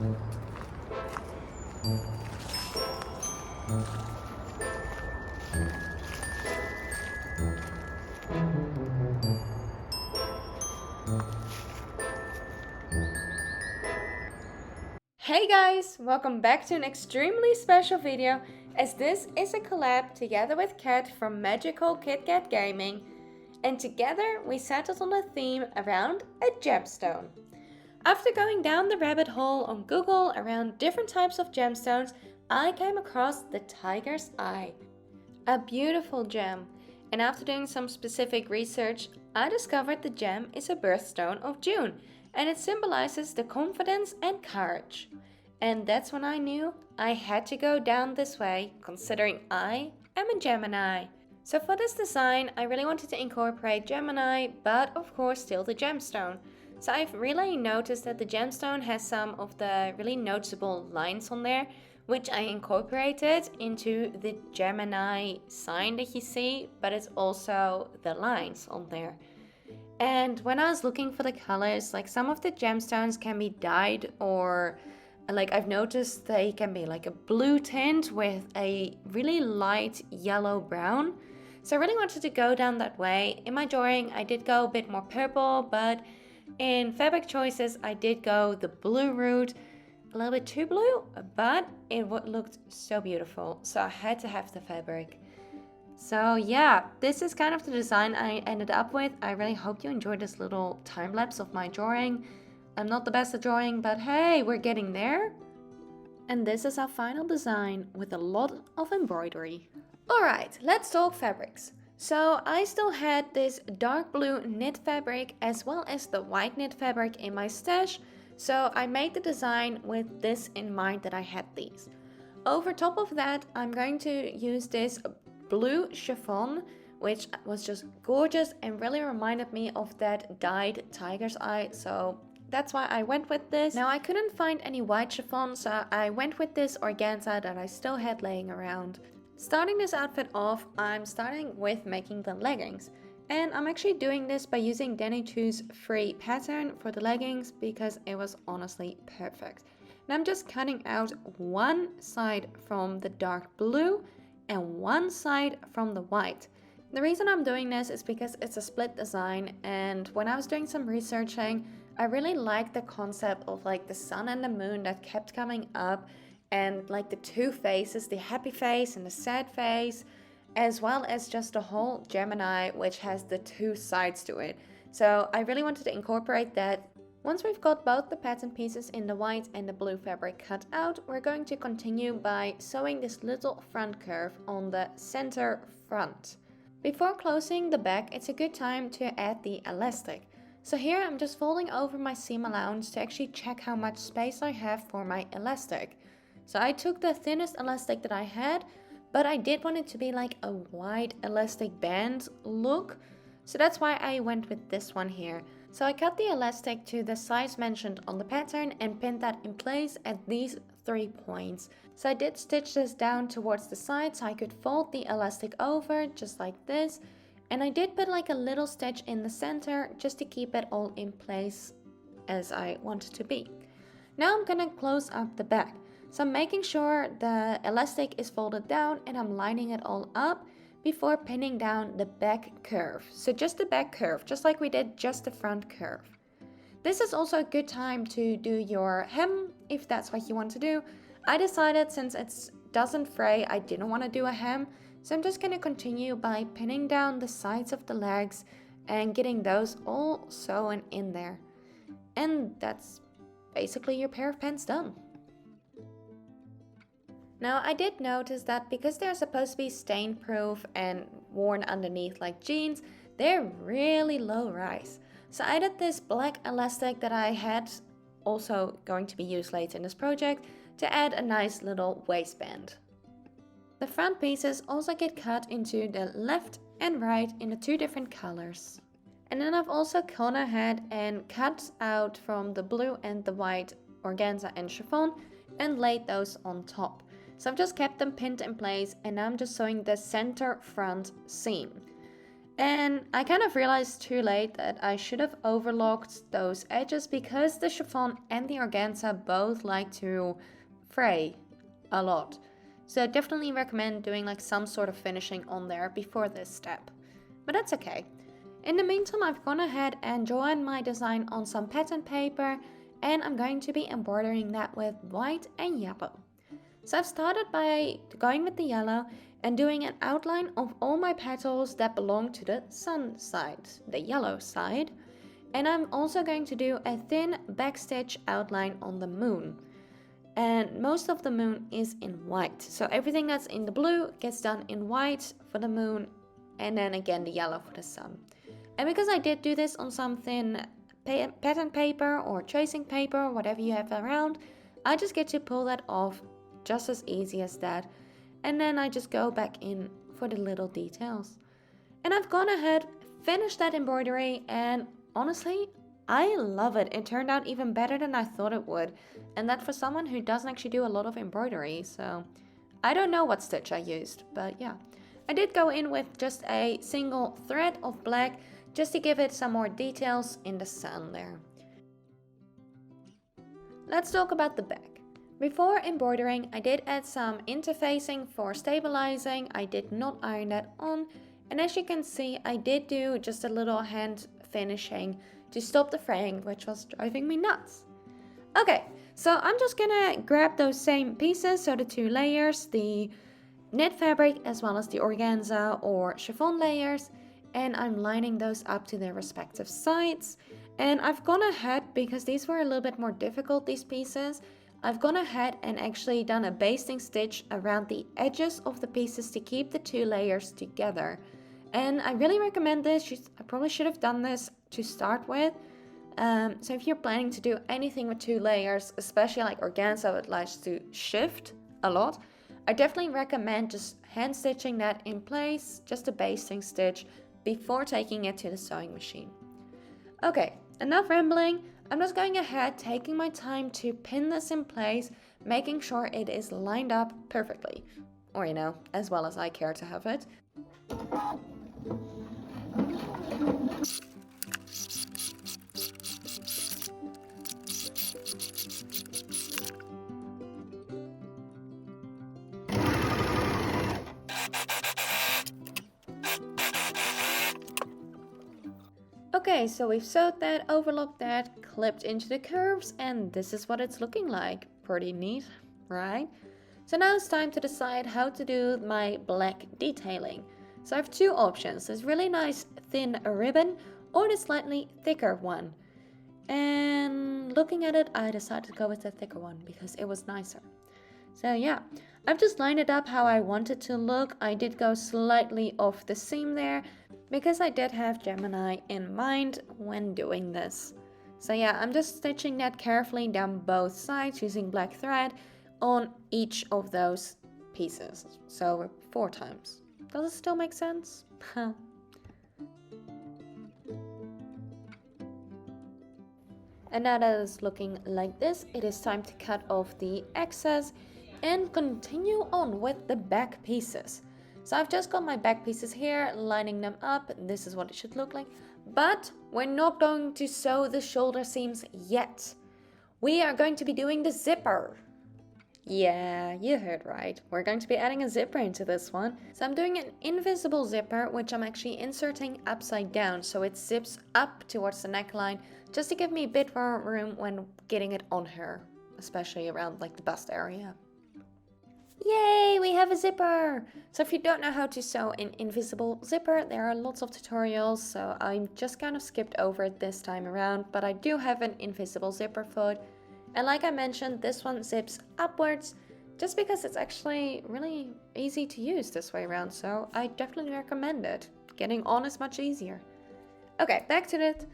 Hey guys, welcome back to an extremely special video, as this is a collab together with Kat from Magical KitCat Gaming, and together we settled on a theme around a gemstone. After going down the rabbit hole on Google around different types of gemstones, I came across the tiger's eye, a beautiful gem, and after doing some specific research, I discovered the gem is a birthstone of June, and it symbolizes the confidence and courage. And that's when I knew I had to go down this way, considering I am a Gemini. So for this design, I really wanted to incorporate Gemini, but of course still the gemstone. So I've really noticed that the gemstone has some of the really noticeable lines on there, which I incorporated into the Gemini sign that you see, but it's also the lines on there. And when I was looking for the colors, like some of the gemstones can be dyed, or like I've noticed they can be like a blue tint with a really light yellow brown. So I really wanted to go down that way. In my drawing, I did go a bit more purple, but in fabric choices, I did go the blue route, a little bit too blue, but it looked so beautiful. So I had to have the fabric. So yeah, this is kind of the design I ended up with. I really hope you enjoyed this little time lapse of my drawing. I'm not the best at drawing, but hey, we're getting there. And this is our final design with a lot of embroidery. Alright, let's talk fabrics. So I still had this dark blue knit fabric as well as the white knit fabric in my stash. So I made the design with this in mind that I had these. Over top of that, I'm going to use this blue chiffon, which was just gorgeous and really reminded me of that dyed tiger's eye, so that's why I went with this. Now I couldn't find any white chiffon, so I went with this organza that I still had laying around. Starting this outfit off, I'm starting with making the leggings, and I'm actually doing this by using Danny 2's free pattern for the leggings because it was honestly perfect. And I'm just cutting out one side from the dark blue and one side from the white. The reason I'm doing this is because it's a split design, and when I was doing some researching, I really liked the concept of like the sun and the moon that kept coming up, and like the two faces, the happy face and the sad face, as well as just the whole Gemini, which has the two sides to it. So I really wanted to incorporate that. Once we've got both the pattern pieces in the white and the blue fabric cut out, we're going to continue by sewing this little front curve on the center front. Before closing the back, it's a good time to add the elastic. So here I'm just folding over my seam allowance to actually check how much space I have for my elastic. So I took the thinnest elastic that I had, but I did want it to be like a wide elastic band look. So that's why I went with this one here. So I cut the elastic to the size mentioned on the pattern and pinned that in place at these 3 points. So I did stitch this down towards the side so I could fold the elastic over just like this. And I did put like a little stitch in the center just to keep it all in place as I want it to be. Now I'm gonna close up the back. So I'm making sure the elastic is folded down and I'm lining it all up before pinning down the back curve. So just the back curve, just like we did just the front curve. This is also a good time to do your hem if that's what you want to do. I decided since it doesn't fray, I didn't want to do a hem. So I'm just going to continue by pinning down the sides of the legs and getting those all sewn in there. And that's basically your pair of pants done. Now I did notice that because they're supposed to be stain proof and worn underneath like jeans, they're really low rise. So I did this black elastic that I had also going to be used later in this project to add a nice little waistband. The front pieces also get cut into the left and right in the 2 different colors. And then I've also corner head and cut out from the blue and the white organza and chiffon and laid those on top. So I've just kept them pinned in place and now I'm just sewing the center front seam. And I kind of realized too late that I should have overlocked those edges because the chiffon and the organza both like to fray a lot. So I definitely recommend doing like some sort of finishing on there before this step. But that's okay. In the meantime, I've gone ahead and drawn my design on some pattern paper, and I'm going to be embroidering that with white and yellow. So I've started by going with the yellow and doing an outline of all my petals that belong to the sun side, the yellow side. And I'm also going to do a thin backstitch outline on the moon. And most of the moon is in white. So everything that's in the blue gets done in white for the moon, and then again the yellow for the sun. And because I did do this on some thin pattern paper or tracing paper, whatever you have around, I just get to pull that off just as easy as that. And then I just go back in for the little details. And I've gone ahead, finished that embroidery, and honestly, I love it. It turned out even better than I thought it would. And that for someone who doesn't actually do a lot of embroidery. So I don't know what stitch I used, but yeah. I did go in with just a single thread of black just to give it some more details in the sun there. Let's talk about the back. Before embroidering, I did add some interfacing for stabilizing. I did not iron that on. And as you can see, I did do just a little hand finishing to stop the fraying, which was driving me nuts. Okay, so I'm just gonna grab those same pieces, so the two layers, the knit fabric as well as the organza or chiffon layers, and I'm lining those up to their respective sides. And I've gone ahead, because these were a little bit more difficult, these pieces, I've gone ahead and actually done a basting stitch around the edges of the pieces to keep the two layers together. And I really recommend this. I probably should have done this to start with. So if you're planning to do anything with two layers, especially like organza, it likes to shift a lot, I definitely recommend just hand stitching that in place, just a basting stitch, before taking it to the sewing machine. Okay, enough rambling. I'm just going ahead, taking my time to pin this in place, making sure it is lined up perfectly. Or, you know, as well as I care to have it. Okay, so we've sewed that, overlocked that, clipped into the curves, and this is what it's looking like. Pretty neat, right? So now it's time to decide how to do my black detailing. So I have two options, this really nice thin ribbon or the slightly thicker one. And looking at it, I decided to go with the thicker one because it was nicer. So yeah, I've just lined it up how I want it to look. I did go slightly off the seam there because I did have Gemini in mind when doing this. So yeah, I'm just stitching that carefully down both sides using black thread on each of those pieces. So 4 times. Does it still make sense? And now that it's looking like this, it is time to cut off the excess and continue on with the back pieces. So I've just got my back pieces here, lining them up. This is what it should look like. But we're not going to sew the shoulder seams yet. We are going to be doing the zipper. Yeah, you heard right. We're going to be adding a zipper into this one. So I'm doing an invisible zipper, which I'm actually inserting upside down. So it zips up towards the neckline, just to give me a bit more room when getting it on her, especially around like the bust area. Yay, we have a zipper! So if you don't know how to sew an invisible zipper, there are lots of tutorials, so I just kind of skipped over it this time around, but I do have an invisible zipper foot. And like I mentioned, this one zips upwards, just because it's actually really easy to use this way around, so I definitely recommend it. Getting on is much easier. Okay, back to it.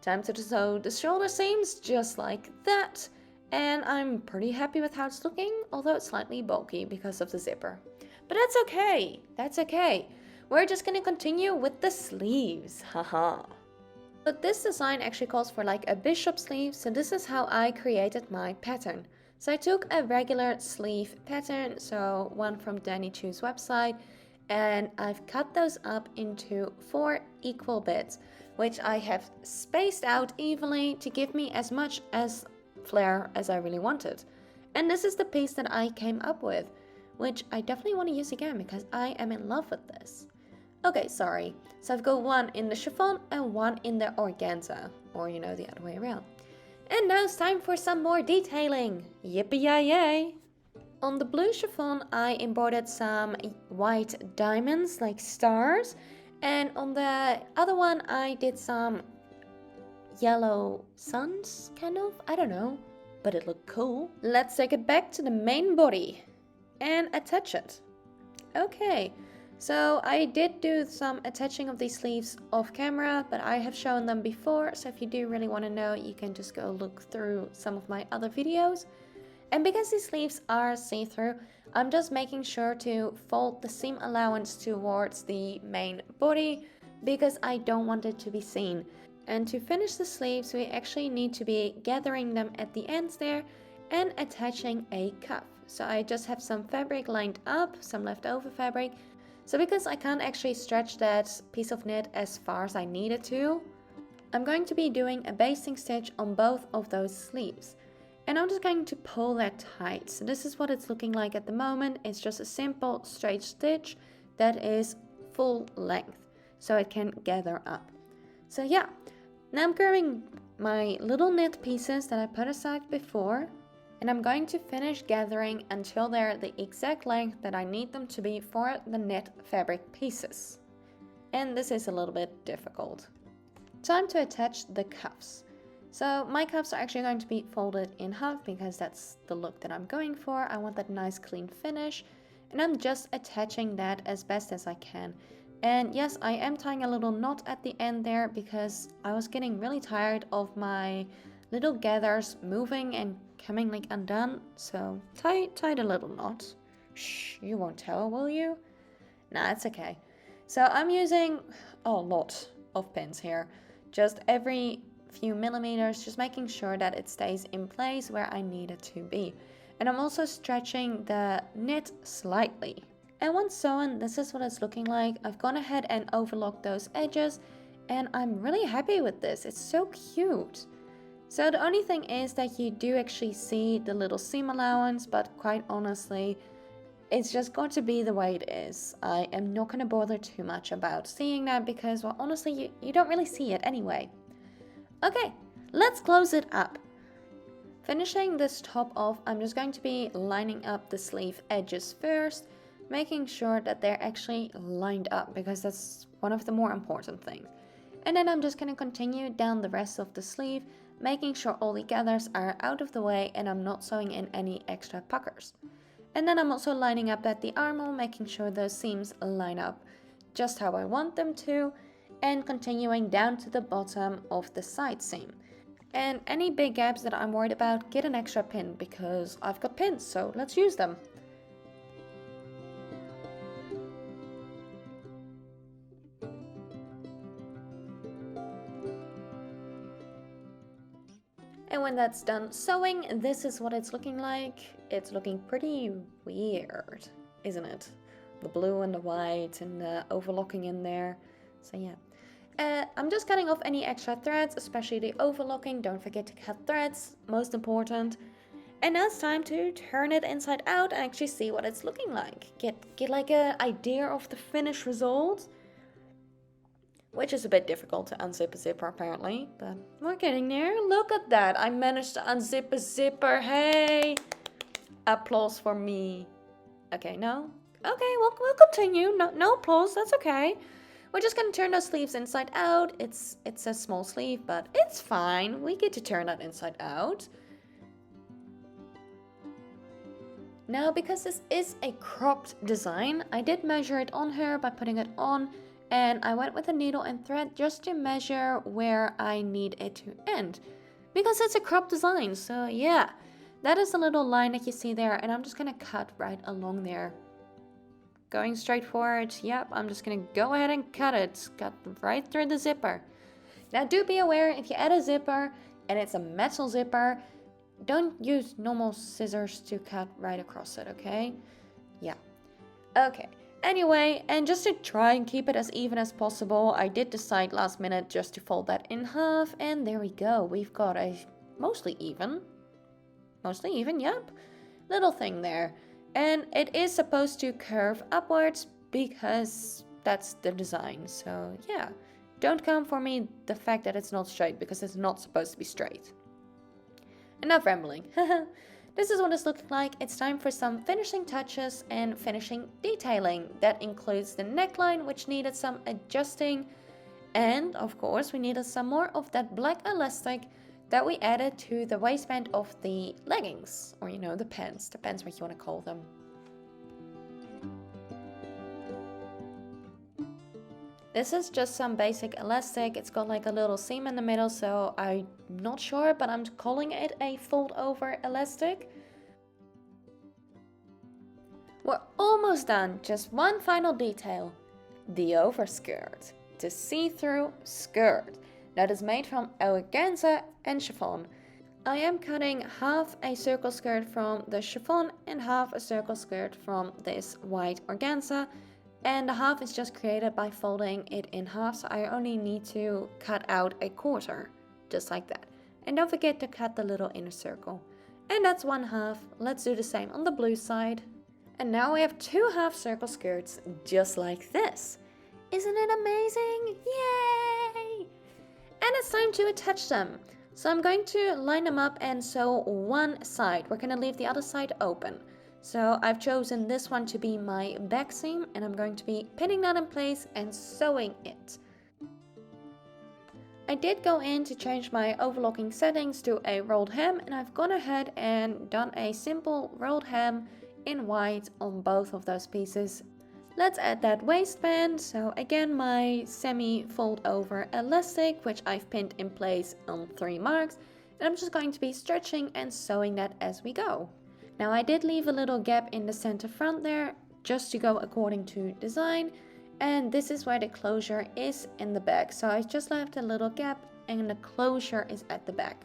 Time to sew the shoulder seams, just like that. And I'm pretty happy with how it's looking, although it's slightly bulky because of the zipper. But that's okay, that's okay. We're just gonna continue with the sleeves, haha. But this design actually calls for like a bishop sleeve, so this is how I created my pattern. So I took a regular sleeve pattern, so one from Danny Chu's website, And I've cut those up into 4 equal bits, which I have spaced out evenly to give me as much as flare as I really wanted. And this is the piece that I came up with, which I definitely want to use again because I am in love with this. Okay, sorry. So I've got one in the chiffon and one in the organza, or the other way around. And now it's time for some more detailing. Yippee-yay-yay! On the blue chiffon, I embroidered some white diamonds like stars, and on the other one, I did some yellow suns, kind of. I don't know, but it looked cool. Let's take it back to the main body and attach it. Okay, so I did do some attaching of these sleeves off camera, but I have shown them before, so if you do really want to know, you can just go look through some of my other videos. And because these sleeves are see-through, I'm just making sure to fold the seam allowance towards the main body because I don't want it to be seen. And to finish the sleeves, we actually need to be gathering them at the ends there and attaching a cuff. So I just have some fabric lined up, some leftover fabric. So because I can't actually stretch that piece of knit as far as I need it to, I'm going to be doing a basting stitch on both of those sleeves. And I'm just going to pull that tight. So this is what it's looking like at the moment. It's just a simple straight stitch that is full length, so it can gather up. So yeah, now I'm grabbing my little knit pieces that I put aside before, and I'm going to finish gathering until they're the exact length that I need them to be for the knit fabric pieces. And this is a little bit difficult. Time to attach the cuffs. So my cuffs are actually going to be folded in half because that's the look that I'm going for. I want that nice clean finish, and I'm just attaching that as best as I can. And yes, I am tying a little knot at the end there because I was getting really tired of my little gathers moving and coming like undone. So tied a little knot. Shh, you won't tell, will you? Nah, it's okay. So I'm using a lot of pins here. Just every few millimeters, just making sure that it stays in place where I need it to be. And I'm also stretching the knit slightly. And once sewn, this is what it's looking like. I've gone ahead and overlocked those edges, and I'm really happy with this. It's so cute. So the only thing is that you do actually see the little seam allowance, but quite honestly, it's just got to be the way it is. I am not going to bother too much about seeing that because, well, honestly, you don't really see it anyway. Okay, let's close it up. Finishing this top off, I'm just going to be lining up the sleeve edges first, making sure that they're actually lined up because that's one of the more important things. And then I'm just going to continue down the rest of the sleeve, making sure all the gathers are out of the way and I'm not sewing in any extra puckers. And then I'm also lining up at the armhole, making sure those seams line up just how I want them to, and continuing down to the bottom of the side seam. And any big gaps that I'm worried about, get an extra pin because I've got pins, so let's use them. And when that's done sewing, this is what it's looking like. It's looking pretty weird, isn't it? The blue and the white and the overlocking in there. So yeah. I'm just cutting off any extra threads, especially the overlocking. Don't forget to cut threads, most important. And now it's time to turn it inside out and actually see what it's looking like. Get like an idea of the finished result. Which is a bit difficult to unzip a zipper apparently, but we're getting there. Look at that, I managed to unzip a zipper, hey! Applause for me. Okay, no? Okay, we'll continue, no applause, that's okay. We're just gonna turn those sleeves inside out. It's a small sleeve, but it's fine. We get to turn that inside out. Now, because this is a cropped design, I did measure it on her by putting it on, and I went with a needle and thread just to measure where I need it to end. Because it's a cropped design, so yeah. That is the little line that you see there, and I'm just gonna cut right along there. Going straight forward, yep, I'm just gonna go ahead and cut it. Cut right through the zipper. Now do be aware, if you add a zipper, and it's a metal zipper, don't use normal scissors to cut right across it, okay? Yeah. Okay, Anyway, and just to try and keep it as even as possible, I did decide last minute just to fold that in half, and there we go. We've got a mostly even, yep, little thing there. And it is supposed to curve upwards because that's the design. So yeah, don't come for me the fact that it's not straight, because it's not supposed to be straight. Enough rambling. This is what it's looking like. It's time for some finishing touches and finishing detailing. That includes the neckline, which needed some adjusting. And of course, we needed some more of that black elastic that we added to the waistband of the leggings. Or, you know, the pants. Depends what you want to call them. This is just some basic elastic. It's got like a little seam in the middle, so I'm not sure, but I'm calling it a fold over elastic. We're almost done. Just one final detail. The overskirt. The see-through skirt. That is made from organza and chiffon. I am cutting half a circle skirt from the chiffon and half a circle skirt from this white organza. And the half is just created by folding it in half, so I only need to cut out a quarter, just like that. And don't forget to cut the little inner circle. And that's one half. Let's do the same on the blue side. And now we have two half circle skirts, just like this. Isn't it amazing? Yay! And it's time to attach them. So I'm going to line them up and sew one side. We're going to leave the other side open. So I've chosen this one to be my back seam, and I'm going to be pinning that in place and sewing it. I did go in to change my overlocking settings to a rolled hem, and I've gone ahead and done a simple rolled hem in white on both of those pieces. Let's add that waistband. So again, my semi fold over elastic, which I've pinned in place on 3 marks, and I'm just going to be stretching and sewing that as we go. Now I did leave a little gap in the center front there, just to go according to design, and this is where the closure is in the back. So I just left a little gap and the closure is at the back.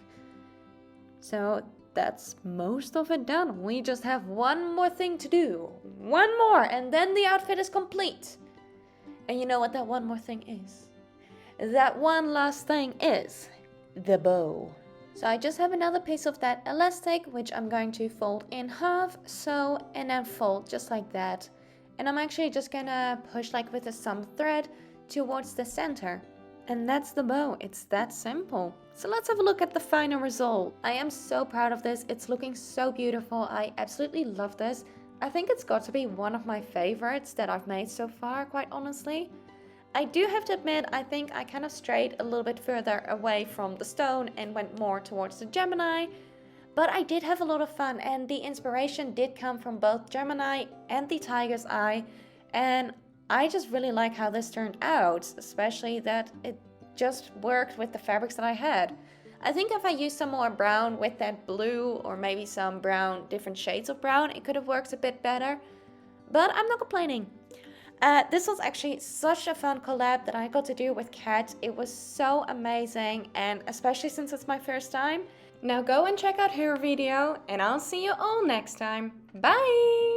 So that's most of it done. We just have one more thing to do. One more, and then the outfit is complete. And you know what that one more thing is? That one last thing is the bow. So I just have another piece of that elastic, which I'm going to fold in half, sew, and then fold just like that. And I'm actually just gonna push like with some thread towards the center. And that's the bow. It's that simple. So let's have a look at the final result. I am so proud of this. It's looking so beautiful. I absolutely love this. I think it's got to be one of my favorites that I've made so far, quite honestly. I do have to admit, I think I kind of strayed a little bit further away from the stone and went more towards the Gemini. But I did have a lot of fun, and the inspiration did come from both Gemini and the tiger's eye. And I just really like how this turned out, especially that it just worked with the fabrics that I had. I think if I used some more brown with that blue, or maybe some brown, different shades of brown, it could have worked a bit better. But I'm not complaining. This was actually such a fun collab that I got to do with Kat. It was so amazing, and especially since it's my first time. Now go and check out her video, and I'll see you all next time. Bye!